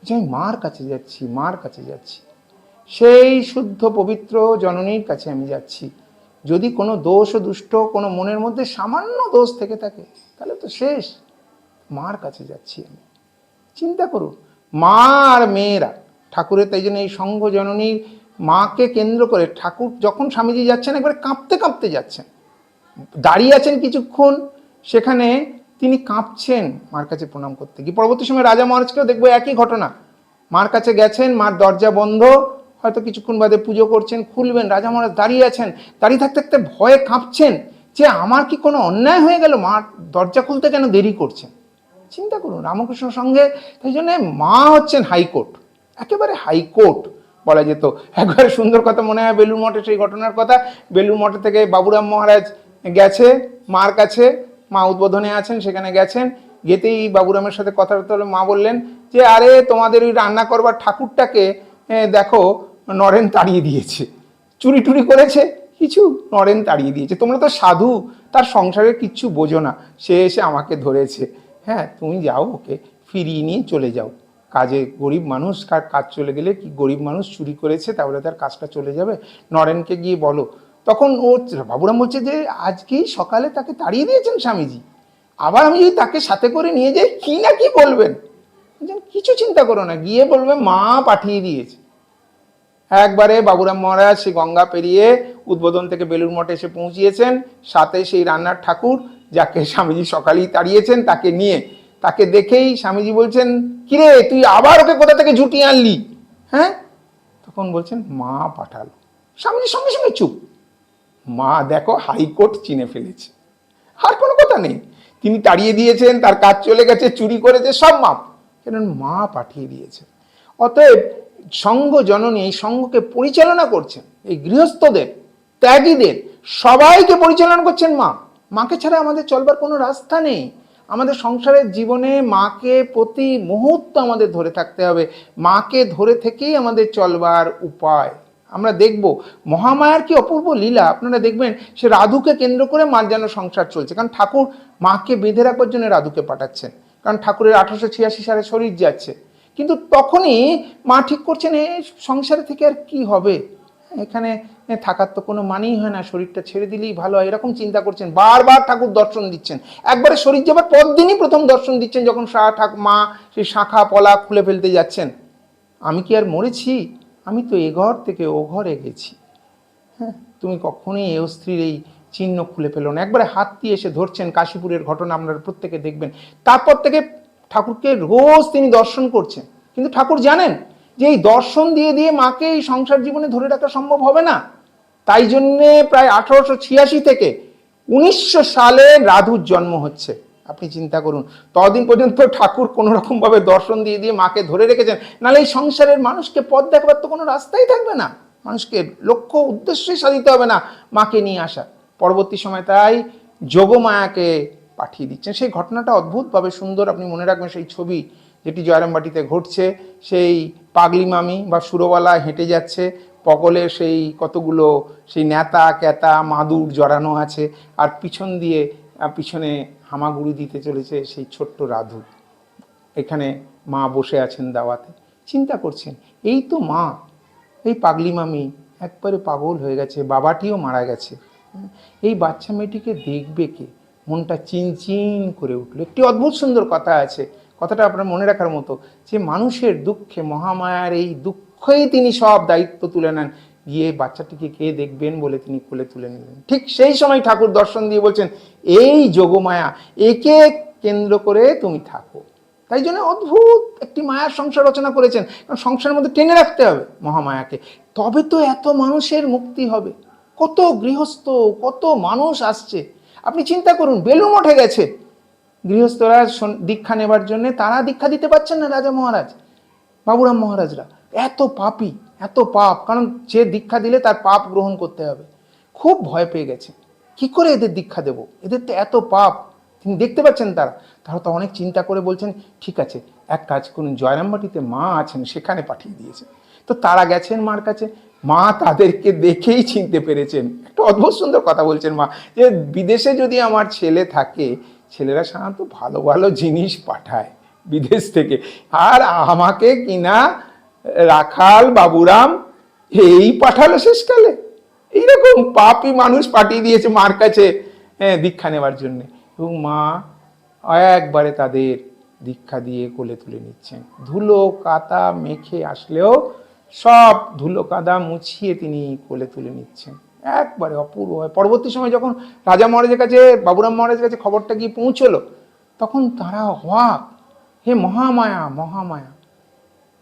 যে আমি মার কাছে যাচ্ছি, মার কাছে যাচ্ছি, সেই শুদ্ধ পবিত্র জননীর কাছে আমি যাচ্ছি। যদি কোনো দোষ ও দুষ্ট কোনো মনের মধ্যে সামান্য দোষ থেকে থাকে তাহলে তো শেষ, মার কাছে যাচ্ছি আমি। চিন্তা করুন, মা আর মেয়েরা ঠাকুরের, তাই জন্য এই সংঘ জননীর মাকে কেন্দ্র করে ঠাকুর যখন স্বামীজি যাচ্ছেন একবারে কাঁপতে কাঁপতে যাচ্ছেন, দাঁড়িয়ে আছেন কিছুক্ষণ, সেখানে তিনি কাঁপছেন মার কাছে প্রণাম করতে গিয়ে। পরবর্তী সময় রাজা মহারাজকেও দেখবো একই ঘটনা, মার কাছে গেছেন, মার দরজা বন্ধ, হয়তো কিছুক্ষণ বাদে পুজো করছেন, খুলবেন, রাজা মহারাজ দাঁড়িয়ে আছেন, দাঁড়িয়ে থাকতে থাকতে ভয়ে কাঁপছেন যে আমার কি কোনো অন্যায় হয়ে গেল, মার দরজা খুলতে কেন দেরি করছেন। চিন্তা করুন, রামকৃষ্ণ সঙ্গে তাই জন্য মা হচ্ছেন হাইকোর্ট, একেবারে হাইকোর্ট বলা যেত। একবারে সুন্দর কথা মনে হয় বেলুড় মঠে সেই ঘটনার কথা। বেলুড় মঠে থেকে বাবুরাম মহারাজ গেছে মার কাছে, মা উদ্বোধনে আছেন, সেখানে গেছেন, যেতেই বাবুরামের সাথে কথা বলতে হলে মা বললেন যে আরে তোমাদের ওই রান্না করবার ঠাকুরটাকে দেখো নরেন তাড়িয়ে দিয়েছে, চুরি টুরি করেছে কিছু, নরেন তাড়িয়ে দিয়েছে, তোমরা তো সাধু, তার সংসারের কিচ্ছু বোঝো না, সে এসে আমাকে ধরেছে, হ্যাঁ তুমি যাও ওকে ফিরিয়ে নিয়ে চলে যাও কাজে। গরিব মানুষ, কাজ চলে গেলে কি গরিব মানুষ চুরি করেছে তাহলে তার কাজটা চলে যাবে, নরেনকে গিয়ে বলো। তখন ও বাবুরাম বলছে যে আজকেই সকালে তাকে তাড়িয়ে দিয়েছেন স্বামীজি, আবার আমি যদি তাকে সাথে করে নিয়ে যাই কি না কি বলবেন। কিছু চিন্তা করো না, গিয়ে বলবে মা পাঠিয়ে দিয়েছে। একবারে বাবুরাম মহারাজ সেই গঙ্গা পেরিয়ে উদ্বোধন থেকে বেলুড় মঠে এসে পৌঁছিয়েছেন, সাথে সেই রান্নার ঠাকুর যাকে স্বামীজি সকালেই তাড়িয়েছেন তাকে নিয়ে। তাকে দেখেই স্বামীজি বলছেন কিরে তুই আবার ওকে কোথা থেকে জুটিয়ে আনলি, হ্যাঁ? তখন বলছেন মা পাঠালো। স্বামীজি সঙ্গে সঙ্গে চুপ, মা দেখো হাইকোর্ট চিনে ফেলেছে, আর কোনো কথা নেই, তিনি তাড়িয়ে দিয়েছেন, তার কাজ চলে গেছে, চুরি করেছে সব মাপ, কেন মা পাঠিয়ে দিয়েছে। অতএব সংঘ জননী এই সংঘকে পরিচালনা করছেন, এই গৃহস্থদের ত্যাগীদের সবাইকে পরিচালনা করছেন মা। মাকে ছাড়া আমাদের চলবার কোনো রাস্তা নেই। আমাদের সংসারের জীবনে মাকে প্রতি মুহূর্ত আমাদের ধরে থাকতে হবে, মাকে ধরে থেকেই আমাদের চলবার উপায়। আমরা দেখব মহামায়ার কি অপূর্ব লীলা, আপনারা দেখবেন সে রাধুকে কেন্দ্র করে মার যেন সংসার চলছে, কারণ ঠাকুর মাকে বেঁধে রাখবার জন্য রাধুকে পাঠাচ্ছেন, কারণ ঠাকুরের 1886 সালে শরীর যাচ্ছে। কিন্তু তখনই মা ঠিক করছেন এই সংসারে থেকে আর কি হবে, এখানে থাকার তো কোনো মানেই হয় না, শরীরটা ছেড়ে দিলেই ভালো হয়, এরকম চিন্তা করছেন। বারবার ঠাকুর দর্শন দিচ্ছেন, একবারে শরীর যাবার পর দিনই প্রথম দর্শন দিচ্ছেন যখন মা সেই শাখা পলা খুলে ফেলতে যাচ্ছেন। আমি কি আর মরেছি, আমি তো এ ঘর থেকে ও ঘরে গেছি, হ্যাঁ তুমি কখনোই এ স্ত্রীর এই চিহ্ন খুলে ফেলো না। একবারে হাত দিয়ে এসে ধরছেন, কাশীপুরের ঘটনা আপনারা প্রত্যেকে দেখবেন। তারপর থেকে ঠাকুরকে রোজ তিনি দর্শন করছেন, কিন্তু ঠাকুর জানেন যে এই দর্শন দিয়ে দিয়ে মাকে এই সংসার জীবনে ধরে রাখা সম্ভব হবে না। তাই জন্যে প্রায় 1886 থেকে 1900 সালে রাধুর জন্ম হচ্ছে। আপনি চিন্তা করুন, ততদিন পর্যন্ত ঠাকুর কোনো রকম ভাবে দর্শন দিয়ে দিয়ে মাকে ধরে রেখেছেন, নাহলে এই সংসারের মানুষকে পথ দেখাবার তো কোনো রাস্তাই থাকবে না, মানুষকে লক্ষ্য উদ্দেশ্যই সাধিতে হবে না মাকে নিয়ে আসা। পরবর্তী সময় তাই যোগমায়াকে পাঠিয়ে দিচ্ছেন। সেই ঘটনাটা অদ্ভুতভাবে সুন্দর, আপনি মনে রাখবেন সেই ছবি যেটি জয়রামবাটিতে ঘটছে, সেই পাগলি মামি বা সুরবালা হেঁটে যাচ্ছে, পকলে সেই কতগুলো সেই নেতা ক্যাতা মাদুর জড়ানো আছে, আর পিছন দিয়ে পিছনে হামাগুড়ি দিতে চলেছে সেই ছোট্ট রাধু। এখানে মা বসে আছেন দাওয়াতে, চিন্তা করছেন এই তো মা, এই পাগলি মামি একবারে পাগল হয়ে গেছে, বাবাটিও মারা গেছে, এই বাচ্চা মেয়েটিকে দেখবে কে? মনটা চিনচিন করে উঠল। একটি অদ্ভুত সুন্দর কথা আছে, কথাটা আপনার মনে রাখার মতো, যে মানুষের দুঃখে মহামায়ার এই দুঃখেই তিনি সব দায়িত্ব তুলে নেন, গিয়ে বাচ্চাটিকে কে দেখবেন বলে তিনি কোলে তুলে নিলেন। ঠিক সেই সময় ঠাকুর দর্শন দিয়ে বলছেন, এই যোগমায়া, একে কেন্দ্র করে তুমি থাকো। তাই জন্য অদ্ভুত একটি মায়ার সংসার রচনা করেছেন, কারণ সংসারের মধ্যে টেনে রাখতে হবে মহামায়াকে, তবে তো এত মানুষের মুক্তি হবে। কত গৃহস্থ, কত মানুষ আসছে। আপনি চিন্তা করুন, বেলুড় মঠে গেছে গৃহস্থরা দীক্ষা নেবার জন্য, তারা দীক্ষা দিতে পারছেন না, রাজা মহারাজ, বাবুরাম মহারাজরা। এত পাপী, এত পাপ, কারণ যে দীক্ষা দিলে তার পাপ গ্রহণ করতে হবে। খুব ভয় পেয়ে গেছে, কি করে এদের দীক্ষা দেব, এদের তো এত পাপ। তিনি দেখতে পাচ্ছেন তারা তো অনেক চিন্তা করে বলছেন, ঠিক আছে এক কাজ করুন, জয়রামবাটিতে মা আছেন সেখানে পাঠিয়ে দিয়েছে। তো তারা গেছেন মার কাছে, মা তাদেরকে দেখেই চিনতে পেরেছেন। একটা অদ্ভুত সুন্দর কথা বলছেন মা, যে বিদেশে যদি আমার ছেলে থাকে, ছেলেরা সাধারণত ভালো ভালো জিনিস পাঠায় বিদেশ থেকে, আর আমাকে কিনা রাখাল বাবুরাম এই পাঠালো শেষকালে। এইরকম পাপী মানুষ পাঠিয়ে দিয়েছে মার কাছে দীক্ষা নেওয়ার জন্য, এবং মা একবারে তাদের দীক্ষা দিয়ে কোলে তুলে নিচ্ছেন। ধুলো কাদা মেখে আসলেও সব ধুলো কাদা মুছিয়ে তিনি কোলে তুলে নিচ্ছেন, একবারে অপূর্ব হয়। পরবর্তী সময় যখন রাজা মহারাজের কাছে, বাবুরাম মহারাজের কাছে খবরটা গিয়ে পৌঁছলো, তখন তারা অবাক, হে মহামায়া, মহামায়া,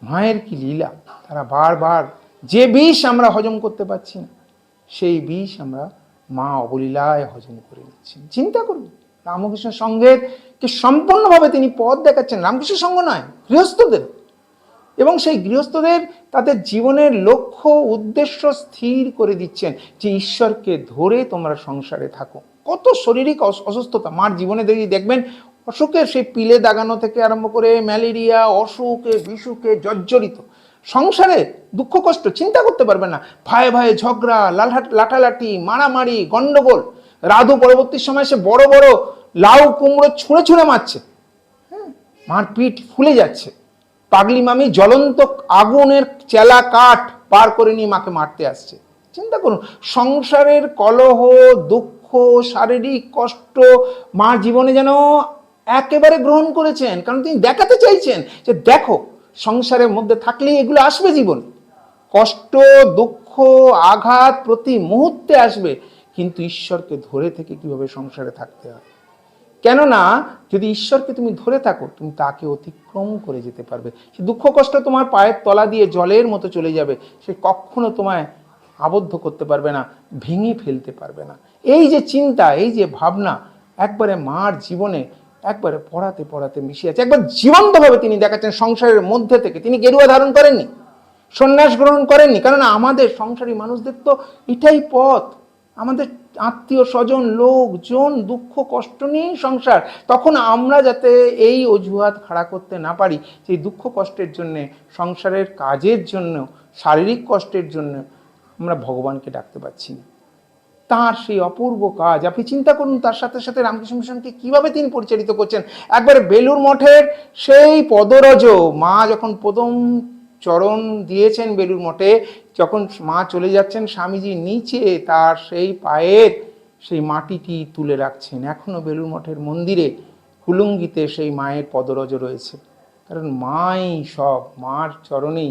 মায়ের কি লীলা। তারা বারবার, যে বিষ আমরা হজম করতে পারছি না, সেই বিষ আমরা মা অবলীলায় হজম করে নিচ্ছেন। চিন্তা করুন, রামকৃষ্ণ সংঘের কে সম্পূর্ণভাবে তিনি পথ দেখাচ্ছেন, রামকৃষ্ণ সংঘ নয়, গৃহস্থদের। এবং সেই গৃহস্থদের তাদের জীবনের লক্ষ্য উদ্দেশ্য স্থির করে দিচ্ছেন, যে ঈশ্বরকে ধরে তোমরা সংসারে থাকো। কত শারীরিক অসুস্থতা মার জীবনে দেখবেন, অসুখের সেই পিলে দাগানো থেকে আরম্ভ করে ম্যালেরিয়া, অসুখে বিসুখে জর্জরিত, সংসারে দুঃখ কষ্ট চিন্তা করতে পারবেন না, ভাই ভাই ঝগড়া, লাঠালাঠি, মারামারি, গন্ডগোল। রাধু পরবর্তী সময় সে বড় বড় লাউ কুমড়ো ছুঁড়ে ছুঁড়ে মারছে, মার পিঠ ফুলে যাচ্ছে। পাগলি মামি জ্বলন্ত আগুনের চেলা কাঠ পার করে নিয়ে মাকে মারতে আসছে। চিন্তা করুন, সংসারের কলহ, দুঃখ, শারীরিক কষ্ট মার জীবনে যেন একেবারে গ্রহণ করেছেন, কারণ তিনি দেখাতে চাইছেন যে দেখো, সংসারের মধ্যে থাকলেই এগুলো আসবে জীবনে, কষ্ট, দুঃখ, আঘাত প্রতি মুহূর্তে আসবে, কিন্তু ঈশ্বরকে ধরে থেকে কিভাবে সংসারে থাকতে হয়। কেননা যদি ঈশ্বরকে তুমি ধরে থাকো, তুমি তাকে অতিক্রম করে যেতে পারবে। সে দুঃখ কষ্ট তোমার পায়ের তলা দিয়ে জলের মতো চলে যাবে, সে কখনো তোমায় আবদ্ধ করতে পারবে না, ভেঙে ফেলতে পারবে না। এই যে চিন্তা, এই যে ভাবনা, একবারে মার জীবনে একবারে পড়াতে পড়াতে মিশে আছে। একবার জীবন্তভাবে তিনি দেখাচ্ছেন সংসারের মধ্যে থেকে। তিনি গেরুয়া ধারণ করেননি, সন্ন্যাস গ্রহণ করেননি, কারণ আমাদের সংসারী মানুষদের তো এটাই পথ। আমাদের আত্মীয় স্বজন, লোকজন, দুঃখ কষ্ট নিয়েই সংসার। তখন আমরা যাতে এই অজুহাত খাড়া করতে না পারি যে দুঃখ কষ্টের জন্য, সংসারের কাজের জন্য, শারীরিক কষ্টের জন্য আমরা ভগবানকে ডাকতে পারছি না। তার সেই অপূর্ব কাজ আপনি চিন্তা করুন, তার সাথে সাথে রামকৃষ্ণ মিশনকে কিভাবে তিনি পরিচালিত করছেন। একবারে বেলুড় মঠের সেই পদরজ, মা যখন প্রথম চরণ দিয়েছেন বেলুড় মঠে, যখন মা চলে যাচ্ছেন, স্বামীজি নিচে তার সেই পায়ের সেই মাটিটি তুলে রাখছেন। এখনো বেলুড় মঠের মন্দিরে হুলুঙ্গিতে সেই মায়ের পদরজ রয়েছে, কারণ মাই সব, মার চরণেই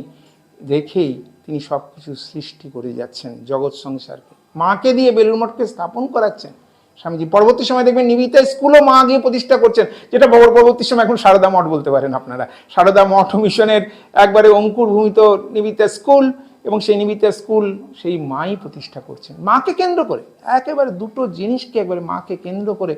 দেখেই তিনি সব কিছু সৃষ্টি করে যাচ্ছেন জগৎ সংসারকে। মাকে দিয়ে বেলুড় মঠকে স্থাপন করাচ্ছেন স্বামীজি। পরবর্তী সময় দেখবেন নিবেদিতা স্কুলও মা গিয়ে প্রতিষ্ঠা করছেন, যেটা পরবর্তী সময় এখন সারদা মঠ বলতে পারেন আপনারা। সারদা মঠ মিশনের একবারে অঙ্কুর ভূমিত নিবেদিতা স্কুল, এবং সেই নিবেদিতা স্কুল সেই মাই প্রতিষ্ঠা করছেন মাকে কেন্দ্র করে। একেবারে দুটো জিনিসকে একবারে মাকে কেন্দ্র করে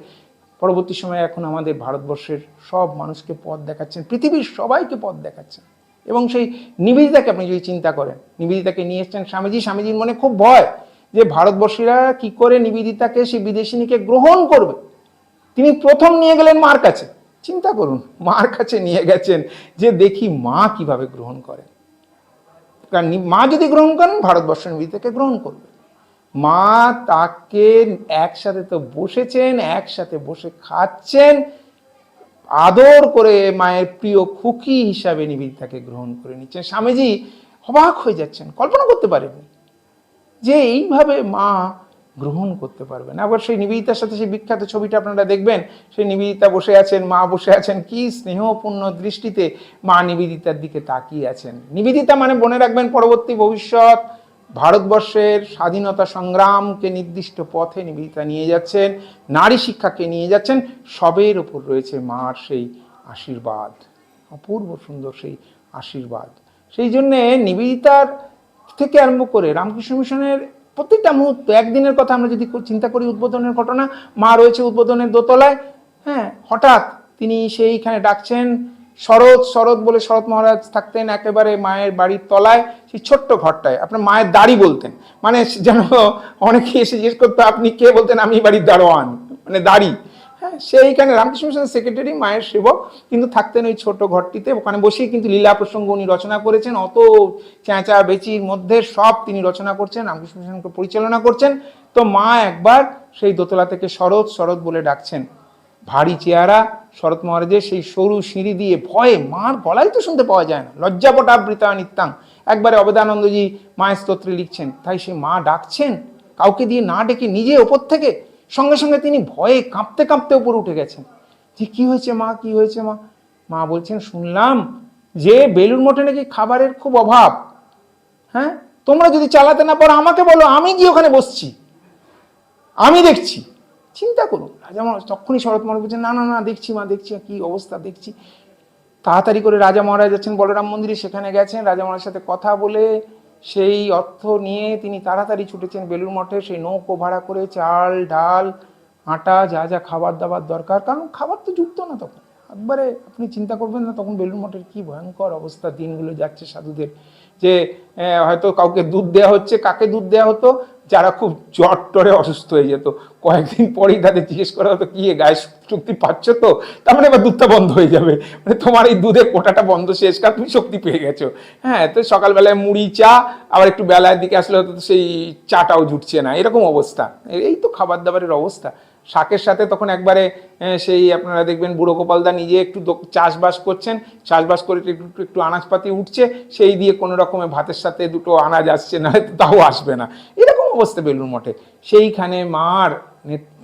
পরবর্তী সময়ে এখন আমাদের ভারতবর্ষের সব মানুষকে পথ দেখাচ্ছেন, পৃথিবীর সবাইকে পথ দেখাচ্ছেন। এবং সেই নিবেদিতাকে আপনি যদি চিন্তা করেন, নিবেদিতাকে নিয়ে এসছেন স্বামীজি। স্বামীজির মনে খুব ভয় যে ভারতবর্ষীরা কি করে নিবেদিতাকে, সেই বিদেশিনীকে গ্রহণ করবে। তিনি প্রথম নিয়ে গেলেন মার কাছে। চিন্তা করুন, মার কাছে নিয়ে গেছেন যে দেখি মা কিভাবে গ্রহণ করেন। কারণ মা যদি গ্রহণ করেন, ভারতবর্ষ নিবেদিতাকে গ্রহণ করবে। মা তাকে একসাথে তো বসেছেন, একসাথে বসে খাচ্ছেন, আদর করে মায়ের প্রিয় খুকি হিসাবে নিবেদিতাকে গ্রহণ করে নিচ্ছেন। স্বামীজি অবাক হয়ে যাচ্ছেন, কল্পনা করতে পারেননি যে এইভাবে মা গ্রহণ করতে পারবেন। আবার সেই নিবেদিতার সাথে সেই বিখ্যাত ছবিটা আপনারা দেখবেন, সেই নিবেদিতা বসে আছেন, মা বসে আছেন, কি স্নেহপূর্ণ দৃষ্টিতে মা নিবেদিতার দিকে তাকিয়ে আছেন। নিবেদিতা মানে মনে রাখবেন পরবর্তী ভবিষ্যৎ ভারতবর্ষের স্বাধীনতা সংগ্রামকে নির্দিষ্ট পথে নিবেদিতা নিয়ে যাচ্ছেন, নারী শিক্ষাকে নিয়ে যাচ্ছেন, সবের ওপর রয়েছে মার সেই আশীর্বাদ, অপূর্ব সুন্দর সেই আশীর্বাদ। সেই জন্যে নিবেদিতার থেকে আরম্ভ করে রামকৃষ্ণ মিশনের প্রত্যেকটা মুহূর্ত, একদিনের কথা আমরা যদি চিন্তা করি, উদ্বোধনের ঘটনা, মা রয়েছে উদ্বোধনের দোতলায়, হ্যাঁ, হঠাৎ তিনি সেইখানে ডাকছেন, শরৎ শরৎ বলে শরৎ মহারাজ থাকতেন একেবারে মায়ের বাড়ির তলায়, সেই ছোট্ট ঘরটায়। আপনার মায়ের দাড়ি বলতেন, মানে যেন অনেকে এসে জিজ্ঞেস করতো আপনি কে, বলতেন আমি বাড়ির দারোয়ান, মানে দাড়ি। হ্যাঁ, সেইখানে রামকৃষ্ণ মিশনের সেক্রেটারি, মায়ের সেবক, কিন্তু থাকতেন ওই ছোট ঘরটিতে। ওখানে বসেই কিন্তু লীলা প্রসঙ্গ উনি রচনা করেছেন, অত চেঁচা বেচির মধ্যে সব তিনি রচনা করছেন, রামকৃষ্ণ মিশনকে পরিচালনা করছেন। তো মা একবার সেই দোতলা থেকে শরৎ শরৎ বলে ডাকছেন, ভারী চেহারা শরৎ মহারাজের, সেই সরু সিঁড়ি দিয়ে ভয়ে, মার গলায় তো শুনতে পাওয়া যায় না, লজ্জাপটাবৃতা নিত্যাং, একবারে অবেদানন্দজি মায়ের স্তোত্রে লিখছেন। তাই সে মা ডাকছেন, কাউকে দিয়ে না ডেকে নিজে ওপর থেকে, সঙ্গে সঙ্গে তিনি ভয়ে কাঁপতে কাঁপতে উপরে উঠে গেছেন। যে কি হয়েছে মা, কি হয়েছে মা? মা বলছেন, শুনলাম যে বেলুড় মঠে নাকি খাবারের খুব অভাব, হ্যাঁ, তোমরা যদি চালাতে না পারো আমাকে বলো, আমি গিয়ে ওখানে বসছি, আমি দেখছি। চিন্তা করুন, রাজা মহারাজ তখনই শরৎ মহারাজ বলছেন, না না না, দেখছি মা, দেখছি কি অবস্থা দেখছি। তাড়াতাড়ি করে রাজা মহারাজ যাচ্ছেন বলরাম মন্দিরে, সেখানে গেছেন, রাজা মহারাজের সাথে কথা বলে সেই অর্থ নিয়ে তিনি তাড়াতাড়ি ছুটেছেন বেলুড় মঠে, সেই নৌকো ভাড়া করে চাল ডাল আটা যা যা খাবার দাবার দরকার, কারণ খাবার তো জুটতো না তখন একবারে। আপনি চিন্তা করবেন না তখন বেলুড় মঠের কি ভয়ঙ্কর অবস্থা, দিনগুলো যাচ্ছে সাধুদের, যে হয়তো কাউকে দুধ দেওয়া হচ্ছে, কাকে দুধ দেওয়া হতো, যারা খুব জ্বর টরে অসুস্থ হয়ে যেত, কয়েকদিন পরেই তাদের জিজ্ঞেস করা হতো কি গায়ে শক্তি পাচ্ছ তো, তার মানে এবার দুধটা বন্ধ হয়ে যাবে, মানে তোমার এই দুধের কোটাটা বন্ধ, শেষ কাল তুমি শক্তি পেয়ে গেছো। হ্যাঁ, তো সকালবেলায় মুড়ি চা, আবার একটু বেলার দিকে আসলে হয়তো সেই চাটাও জুটছে না, এরকম অবস্থা। এই তো খাবার দাবারের অবস্থা। শাকের সাথে তখন একবারে সেই আপনারা দেখবেন বুড়ো গোপালদা নিজে একটু চাষবাস করছেন, চাষবাস করে একটু একটু আনাজপাতি উঠছে, সেই দিয়ে কোনো রকমের ভাতের সাথে দুটো আনাজ আসছে, না তাও আসবে না, এরকম অবস্থা বেলুড় মঠে। সেইখানে মার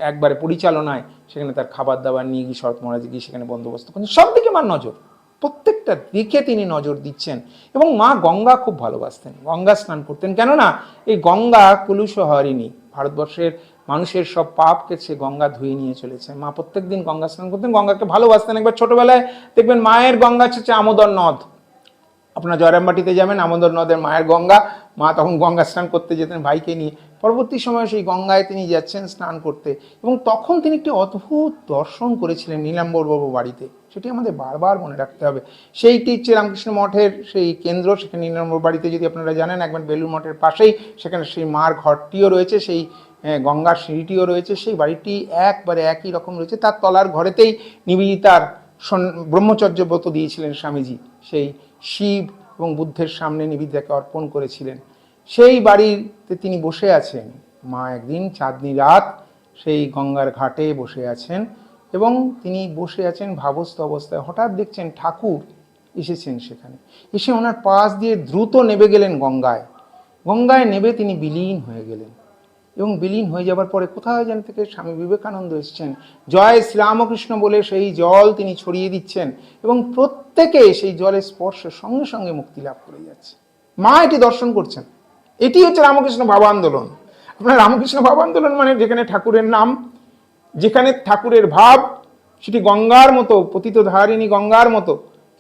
একবারে পরিচালনায় সেখানে তার খাবার দাবার নিয়ে গিয়ে শরৎ মহারাজ গিয়ে সেখানে বন্দোবস্ত করছেন। সব দিকে মার নজর, প্রত্যেকটা দিকে তিনি নজর দিচ্ছেন। এবং মা গঙ্গা খুব ভালোবাসতেন, গঙ্গা স্নান করতেন, কেননা এই গঙ্গা কলুষহারিণী, ভারতবর্ষের মানুষের সব পাপকে সে গঙ্গা ধুয়ে নিয়ে চলেছে। মা প্রত্যেক দিন গঙ্গা স্নান করতেন, গঙ্গাকে ভালোবাসতেন। একবার ছোটবেলায় দেখবেন মায়ের গঙ্গা হচ্ছে আমোদর নদ, আপনার জয়রামবাটিতে যাবেন, আমোদর নদের মায়ের গঙ্গা, মা তখন গঙ্গা স্নান করতে যেতেন ভাইকে নিয়ে। পরবর্তী সময়ে সেই গঙ্গায় তিনি যাচ্ছেন স্নান করতে, এবং তখন তিনি একটি অদ্ভুত দর্শন করেছিলেন নীলাম্বরবাবু বাড়িতে, সেটি আমাদের বারবার মনে রাখতে হবে। সেইটি হচ্ছে রামকৃষ্ণ মঠের সেই কেন্দ্র, সেখানে নীলাম্বর বাড়িতে যদি আপনারা জানেন, একবার বেলুড় মঠের পাশেই সেখানে সেই মার ঘরটিও রয়েছে, সেই গঙ্গার সিঁড়িটিও রয়েছে, সেই বাড়িটি একবারে একই রকম রয়েছে। তার তলার ঘরেতেই নিবেদিতার ব্রহ্মচর্য ব্রত দিয়েছিলেন স্বামীজি, সেই শিব এবং বুদ্ধের সামনে নিবেদিতাকে অর্পণ করেছিলেন। সেই বাড়িতে তিনি বসে আছেন, মা একদিন চাঁদনি রাত সেই গঙ্গার ঘাটে বসে আছেন, এবং তিনি বসে আছেন ভাবস্থ অবস্থায়। হঠাৎ দেখছেন ঠাকুর এসেছেন সেখানে, এসে ওনার পাশ দিয়ে দ্রুত নেমে গেলেন গঙ্গায়। গঙ্গায় নেমে তিনি বিলীন হয়ে গেলেন, এবং বিলীন হয়ে যাবার পরে কোথায় যেন থেকে স্বামী বিবেকানন্দ এসেছেন, জয় শ্রীরামকৃষ্ণ বলে সেই জল তিনি ছড়িয়ে দিচ্ছেন, এবং প্রত্যেকে সেই জলের স্পর্শে সঙ্গে সঙ্গে মুক্তি লাভ করে যাচ্ছে। মা এটি দর্শন করছেন। এটি হচ্ছে রামকৃষ্ণ ভাব আন্দোলন। আপনার রামকৃষ্ণ ভাব আন্দোলন মানে যেখানে ঠাকুরের নাম, যেখানে ঠাকুরের ভাব, সেটি গঙ্গার মতো, পতিত ধারিণী গঙ্গার মতো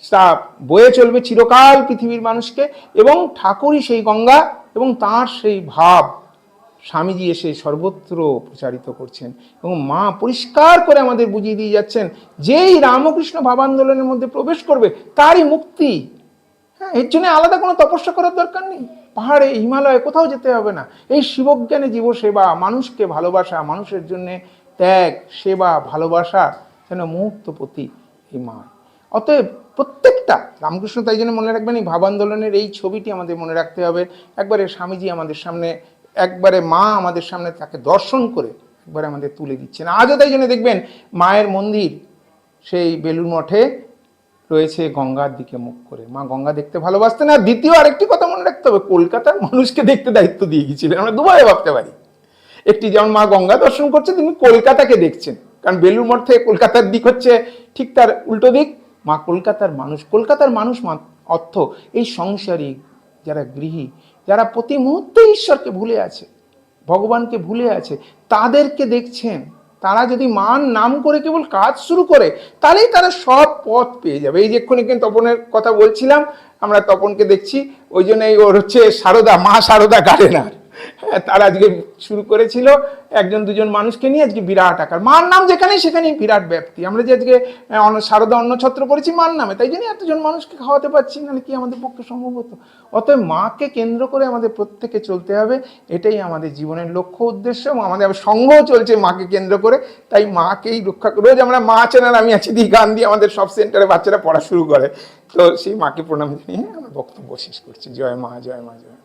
তা বয়ে চলবে চিরকাল পৃথিবীর মানুষকে, এবং ঠাকুরই সেই গঙ্গা, এবং তার সেই ভাব স্বামীজি এসে সর্বত্র প্রচারিত করছেন। এবং মা পরিষ্কার করে আমাদের বুঝিয়ে দিয়ে যাচ্ছেন, যেই রামকৃষ্ণ ভাব আন্দোলনের মধ্যে প্রবেশ করবে তারই মুক্তি। হ্যাঁ, এর জন্য আলাদা কোনো তপস্যা করার দরকার নেই, পাহাড়ে হিমালয়ে কোথাও যেতে হবে না। এই শিবজ্ঞানে জীব সেবা, মানুষকে ভালোবাসা, মানুষের জন্য ত্যাগ, সেবা, ভালোবাসা যেন মুক্ত প্রতি এই মা। অতএব প্রত্যেকটা রামকৃষ্ণ, তাই জন্য মনে রাখবেন এই ভাব আন্দোলনের এই ছবিটি আমাদের মনে রাখতে হবে। একবারে স্বামীজি আমাদের সামনে, একবারে মা আমাদের সামনে তাকে দর্শন করে একবারে আমাদের তুলে দিচ্ছেন। আজও তাই জন্য দেখবেন মায়ের মন্দির সেই বেলুড় মঠে রয়েছে গঙ্গার দিকে মুখ করে। মা গঙ্গা দেখতে ভালোবাসতেন। আর দ্বিতীয় আরেকটি কথা মনে রাখতে হবে, কলকাতার মানুষকে দেখতে দায়িত্ব দিয়ে গিয়েছিলেন। আমরা দুভাবে ভাবতে পারি, একটি যেমন মা গঙ্গা দর্শন করছে, তিনি কলকাতাকে দেখছেন, কারণ বেলুড় মঠ থেকে কলকাতার দিক হচ্ছে ঠিক তার উল্টো দিক। মা কলকাতার মানুষ, কলকাতার মানুষ অর্থ এই সংসারী যারা গৃহী, যারা প্রতি মুহূর্তে ঈশ্বরকে ভুলে আছে, ভগবানকে ভুলে আছে, তাদেরকে দেখছেন। তারা যদি মান নাম করে কেবল কাজ শুরু করে, তাহলেই তারা সব পথ পেয়ে যাবে। এই যে এক্ষুনি কিন্তু তপনের কথা বলছিলাম, আমরা তপনকে দেখছি, ওই জন্যই ওর হচ্ছে সারদা, মা সারদা গার্ডেনার। হ্যাঁ, তারা আজকে শুরু করেছিল একজন দুজন মানুষকে নিয়ে, আজকে বিরাট আকার। মার নাম যেখানে সেখানেই বিরাট ব্যাপ্তি। আমরা যে আজকে সারদা অন্নছত্র করেছি মার নামে, তাই জন্যই এতজন মানুষকে খাওয়াতে পারছি, নাহলে কি আমাদের পক্ষে সম্ভব হতো? অতএব মাকে কেন্দ্র করে আমাদের প্রত্যেকে চলতে হবে, এটাই আমাদের জীবনের লক্ষ্য উদ্দেশ্য। এবং আমাদের সংঘও চলছে মাকে কেন্দ্র করে, তাই মাকেই রক্ষা করে। রোজ আমরা মা চ্যানেল আমি আছি দিয়ে গান দিয়ে আমাদের সব সেন্টারে বাচ্চারা পড়া শুরু করে। তো সেই মাকে প্রণাম জানিয়ে আমার বক্তব্য শেষ করছি। জয় মা, জয় মা, জয় মা।